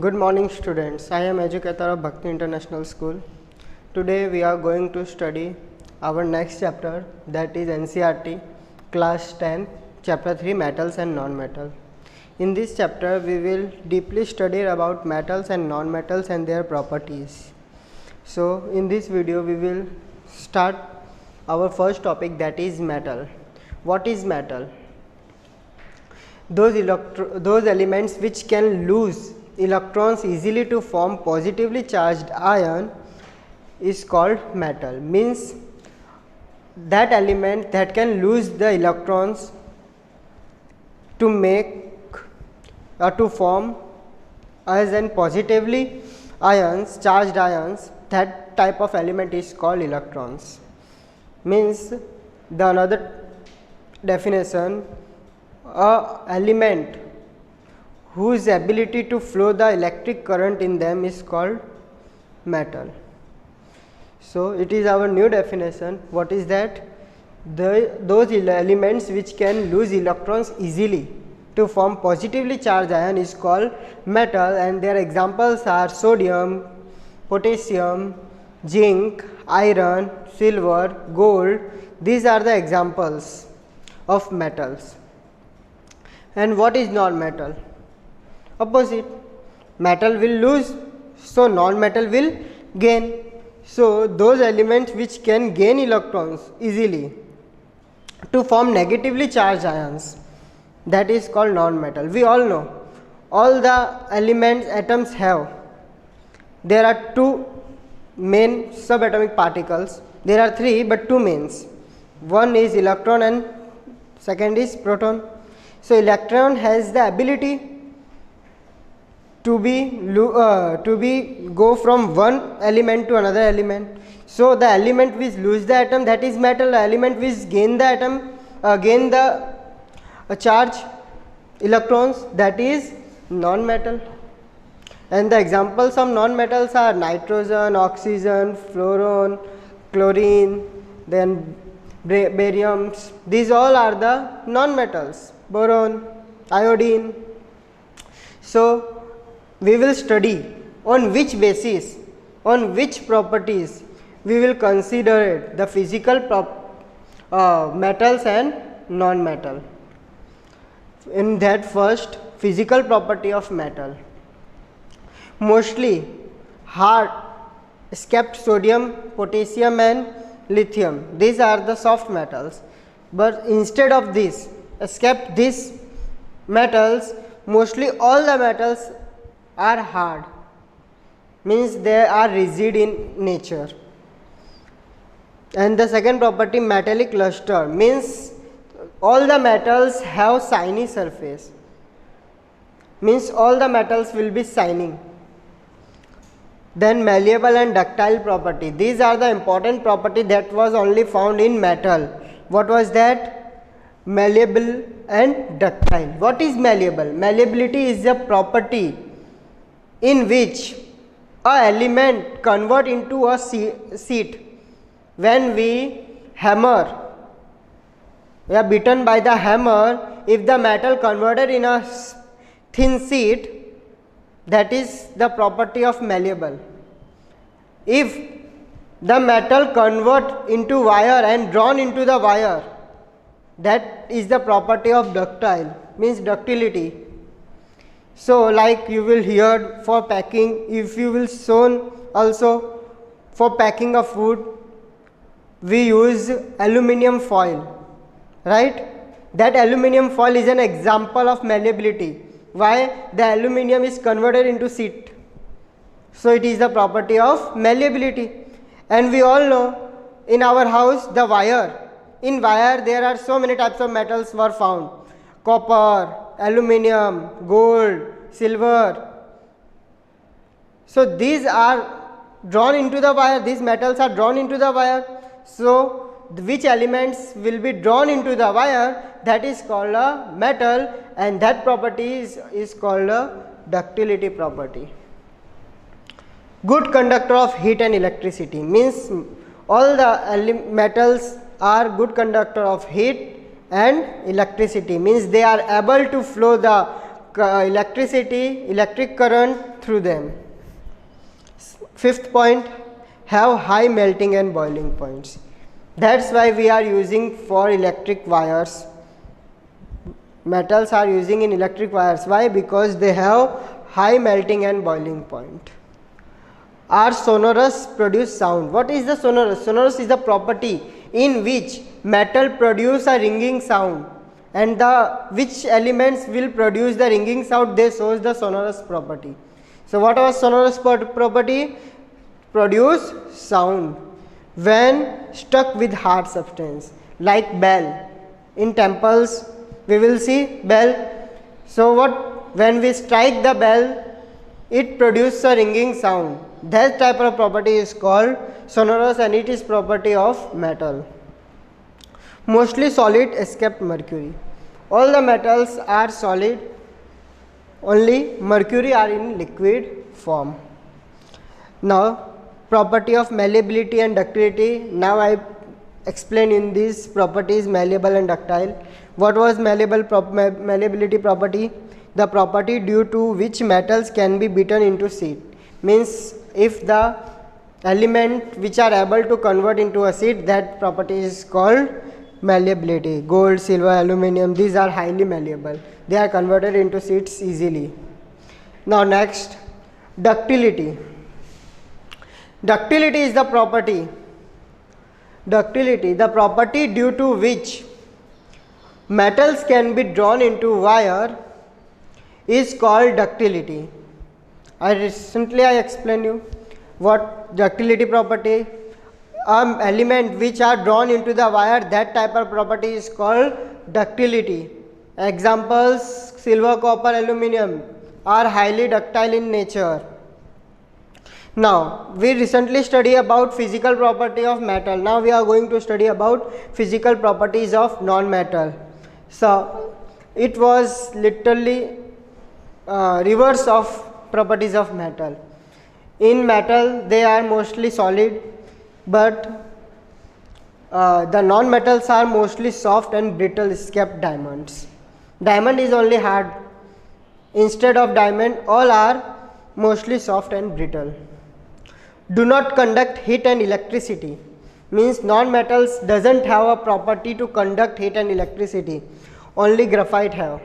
Good morning students. I am educator of Bhakti International School. Today we are going to study our next chapter, that is NCERT class 10 chapter 3 metals and non-metal. In this chapter we will deeply study about metals and non-metals and their properties. So in this video we will start our first topic, that is metal. What is metal? Those elements which can lose electrons easily to form positively charged ion is called metal. Means that element that can lose the electrons to make or to form as an positively ions, charged ions, that type of element is called electrons. Means the another definition, a element whose ability to flow the electric current in them is called metal. So it is our new definition. What is that? Those elements which can lose electrons easily to form positively charged ion is called metal, and their examples are sodium, potassium, zinc, iron, silver, gold. These are the examples of metals. And what is non-metal? Opposite. Metal will lose, so non-metal will gain. So those elements which can gain electrons easily to form negatively charged ions, that is called non-metal. We all know all the elements atoms have. There are two main subatomic particles. There are three but two mains. One is electron and second is proton. So electron has the ability to go from one element to another element. So the element which lose the atom, that is metal. The element which gain the atom, gain the charge electrons, that is non-metal. And the examples of non-metals are nitrogen, oxygen, fluorine, chlorine, then bariums. These all are the non-metals. Boron, iodine. So we will study on which basis, on which properties we will consider it, the physical metals and non-metal. In that first, physical property of metal. Mostly hard, except sodium, potassium and lithium. These are the soft metals. But instead of this, except these metals, mostly all the metals are hard, means they are rigid in nature. And the second property, metallic luster, means all the metals have shiny surface, means all the metals will be shining. Then malleable and ductile property, these are the important property that was only found in metal. What was that? Malleable and ductile. What is malleable? Malleability is a property in which a element convert into a sheet. When we hammer, we are beaten by the hammer, if the metal converted in a thin sheet, that is the property of malleable. If the metal convert into wire and drawn into the wire, that is the property of ductile, means ductility. So like you will hear for packing, if you will shown also for packing of food, we use aluminum foil, right? That aluminum foil is an example of malleability. Why? The aluminum is converted into sheet. So it is the property of malleability. And we all know in our house the wire. In wire there are so many types of metals were found. Copper, aluminum, gold, silver. So these are drawn into the wire, these metals are drawn into the wire. So which elements will be drawn into the wire, that is called a metal, and that property is called a ductility property. Good conductor of heat and electricity, means all the metals are good conductor of heat and electricity, means they are able to flow the electric current through them. Fifth point, have high melting and boiling points. That's why we are using for electric wires. Metals are using in electric wires. Why? Because they have high melting and boiling point. Are sonorous produce sound? What is the sonorous? Sonorous is the property in which metal produce a ringing sound, and the which elements will produce the ringing sound, they shows the sonorous property. So what was sonorous property? Produce sound when stuck with hard substance, like bell. In temples we will see bell. So what, when we strike the bell, it produces a ringing sound. That type of property is called sonorous, and it is property of metal. Mostly solid except mercury. All the metals are solid, only mercury are in liquid form. Now property of malleability and ductility. Now I explain in these properties, malleable and ductile. What was malleability property? The property due to which metals can be beaten into sheet. Means if the element which are able to convert into a sheet, that property is called malleability. Gold, silver, aluminum, these are highly malleable. They are converted into sheets easily. Now next, ductility. Ductility is the property. Ductility, the property due to which metals can be drawn into wire, is called ductility. I explained you what ductility property. Element which are drawn into the wire, that type of property is called ductility. Examples: silver, copper, aluminum are highly ductile in nature. Now we recently study about physical property of metal. Now we are going to study about physical properties of non-metal. So it was literally reverse of properties of metal. In metal they are mostly solid, but the non-metals are mostly soft and brittle except diamonds. Diamond is only hard. Instead of diamond, all are mostly soft and brittle. Do not conduct heat and electricity. Means non-metals doesn't have a property to conduct heat and electricity. Only graphite have.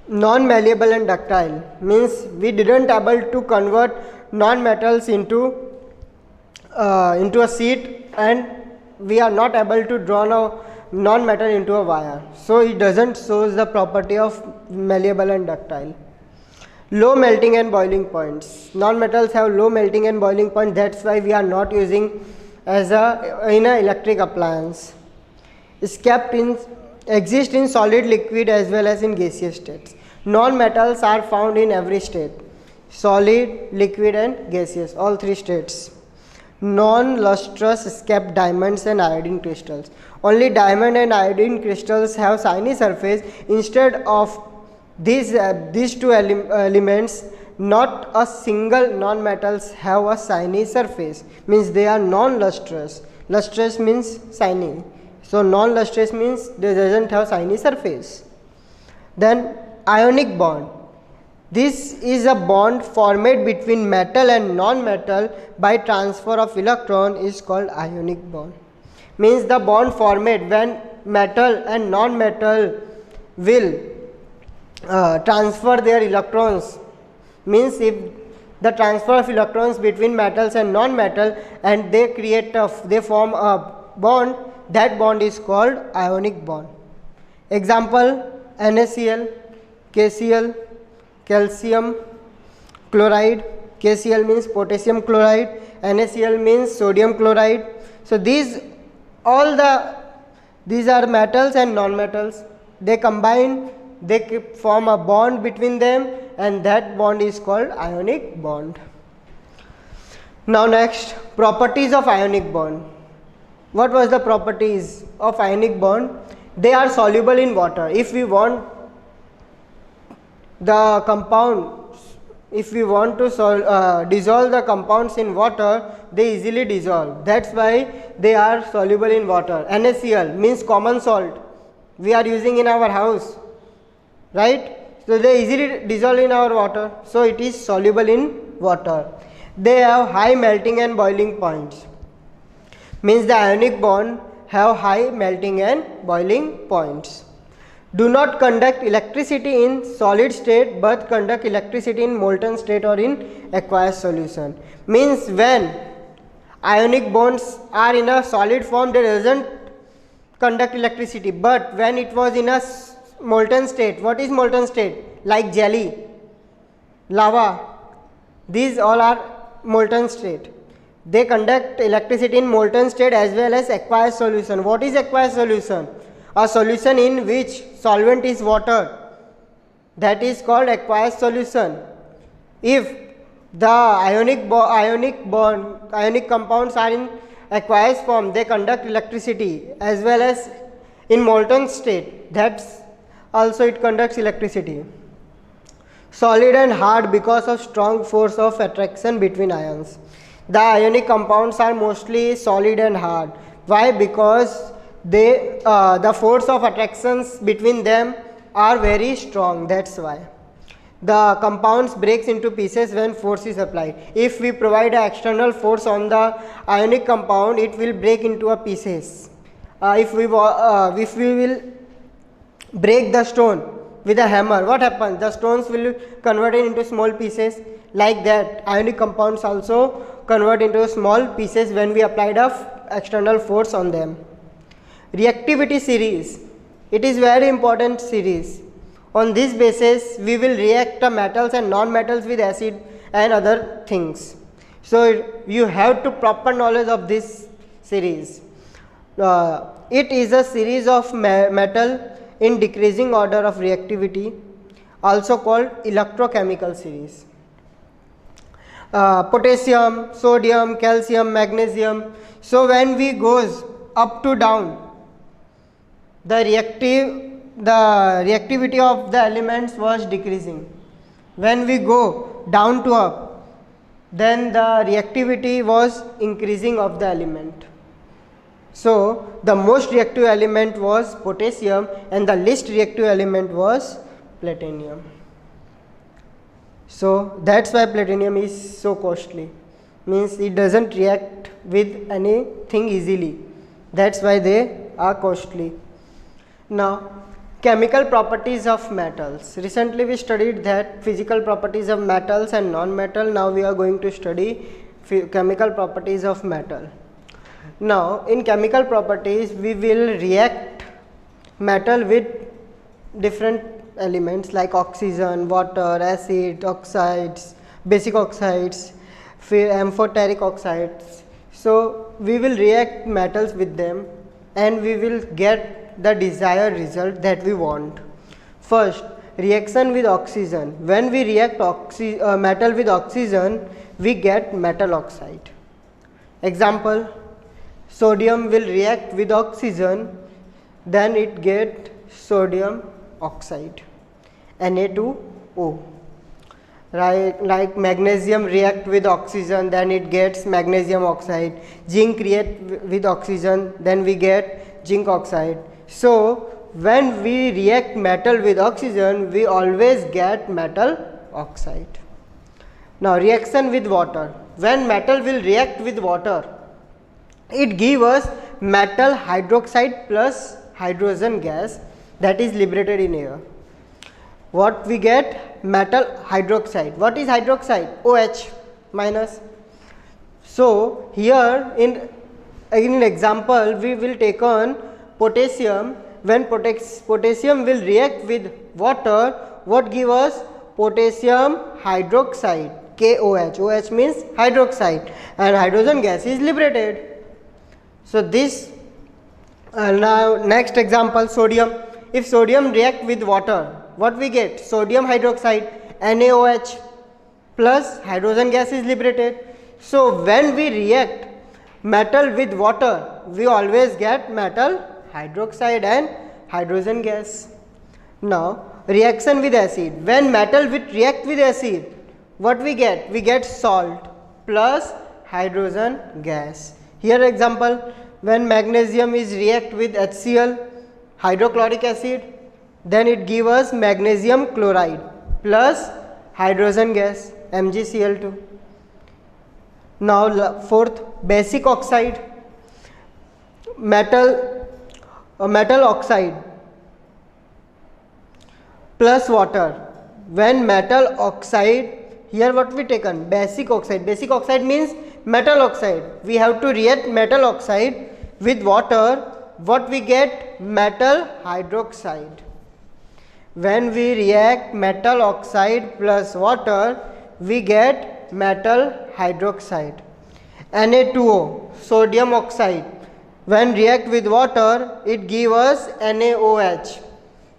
Non-malleable and ductile means we didn't able to convert non-metals into a sheet, and we are not able to draw a non-metal into a wire. So it doesn't shows the property of malleable and ductile. Low melting and boiling points. Non-metals have low melting and boiling point. That's why we are not using as in an electric appliance. Exist in solid, liquid as well as in gaseous states. Non-metals are found in every state: solid, liquid and gaseous, all three states. Non-lustrous except diamonds and iodine crystals. Only diamond and iodine crystals have shiny surface. Instead of these two elements, not a single non-metals have a shiny surface. Means they are non-lustrous. Lustrous means shiny. So non-lustrous means they doesn't have shiny surface. Then ionic bond. This is a bond formed between metal and non-metal by transfer of electron is called ionic bond. Means the bond formed when metal and non-metal will transfer their electrons. Means if the transfer of electrons between metals and non-metal, and they form a bond, that bond is called ionic bond. Example: NaCl, KCl, calcium chloride. KCl means potassium chloride, NaCl means sodium chloride. So these are metals and non-metals. They combine, they form a bond between them, and that bond is called ionic bond. Now next, properties of ionic bond. What was the properties of ionic bond? They are soluble in water. If we want the compound, if we want to dissolve the compounds in water, they easily dissolve. That's why they are soluble in water. NaCl means common salt we are using in our house. right? So they easily dissolve in our water, so it is soluble in water. They have high melting and boiling points, means the ionic bond have high melting and boiling points. Do not conduct electricity in solid state but conduct electricity in molten state or in aqueous solution. Means when ionic bonds are in a solid form, they doesn't conduct electricity, but when it was in a molten state, what is molten state? Like jelly, lava, these all are molten state. They conduct electricity in molten state as well as aqueous solution. What is aqueous solution? A solution in which solvent is water, that is called aqueous solution. If the ionic compounds are in aqueous form, they conduct electricity, as well as in molten state, that's also it conducts electricity. Solid and hard because of strong force of attraction between ions. The ionic compounds are mostly solid and hard. Why? Because they the force of attractions between them are very strong, that's why. The compounds breaks into pieces when force is applied. If we provide an external force on the ionic compound, it will break into a pieces. If we will break the stone with a hammer, what happens? The stones will convert it into small pieces. Like that, ionic compounds also convert into small pieces when we applied a external force on them. Reactivity series, it is very important series. On this basis, we will react the metals and non-metals with acid and other things. So you have to proper knowledge of this series. It is a series of metal in decreasing order of reactivity, also called electrochemical series. Potassium, sodium, calcium, magnesium. So when we goes up to down, the reactivity of the elements was decreasing. When we go down to up, then the reactivity was increasing of the element. So the most reactive element was potassium and the least reactive element was platinum. So that's why platinum is so costly, means it doesn't react with anything easily, that's why they are costly. Now, chemical properties of metals. Recently we studied that physical properties of metals and non-metal. Now we are going to study chemical properties of metal. Now in chemical properties, we will react metal with different elements like oxygen, water, acid, oxides, basic oxides, amphoteric oxides. So we will react metals with them and we will get the desired result that we want. First, reaction with oxygen. When we react metal with oxygen, we get metal oxide. Example, sodium will react with oxygen, then it get sodium oxide, Na2O. Right, like magnesium react with oxygen, then it gets magnesium oxide. Zinc react with oxygen, then we get zinc oxide. So when we react metal with oxygen, we always get metal oxide. Now reaction with water. When metal will react with water, it gives us metal hydroxide plus hydrogen gas that is liberated in air. What we get? Metal hydroxide. What is hydroxide? OH minus. So here in example we will take on potassium. When potassium will react with water, what give us? Potassium hydroxide, KOH. OH means hydroxide, and hydrogen gas is liberated. So this now next example, sodium. If sodium react with water, what we get? Sodium hydroxide, NaOH plus hydrogen gas is liberated. So when we react metal with water, we always get metal hydroxide and hydrogen gas. Now reaction with acid. When metal will react with acid, what we get? We get salt plus hydrogen gas. Here example, when magnesium is react with HCl, hydrochloric acid, then it gives us magnesium chloride plus hydrogen gas MgCl2. Now fourth, basic oxide, metal oxide plus water. When metal oxide, here what we taken, basic oxide. Basic oxide means metal oxide. We have to react metal oxide with water. What we get? Metal hydroxide. When we react metal oxide plus water, we get metal hydroxide. Na2O, sodium oxide. When react with water, it gives us NaOH,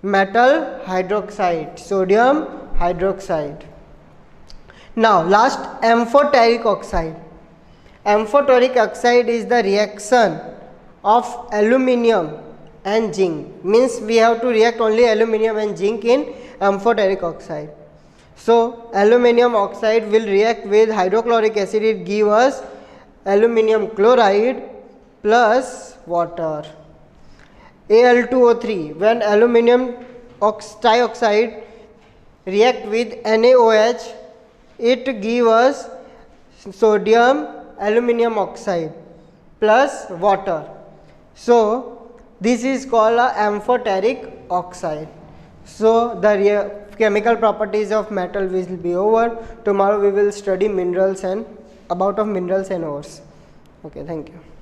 metal hydroxide, sodium hydroxide. Now last, amphoteric oxide. Amphoteric oxide is the reaction of aluminium and zinc. Means we have to react only aluminium and zinc in amphoteric oxide. So aluminium oxide will react with hydrochloric acid. It gives us aluminium chloride plus water. Al2O3. When aluminium trioxide react with NaOH, it gives us sodium aluminium oxide plus water. So this is called a amphoteric oxide. So the chemical properties of metal will be over. Tomorrow we will study minerals and about of minerals and ores. Okay, thank you.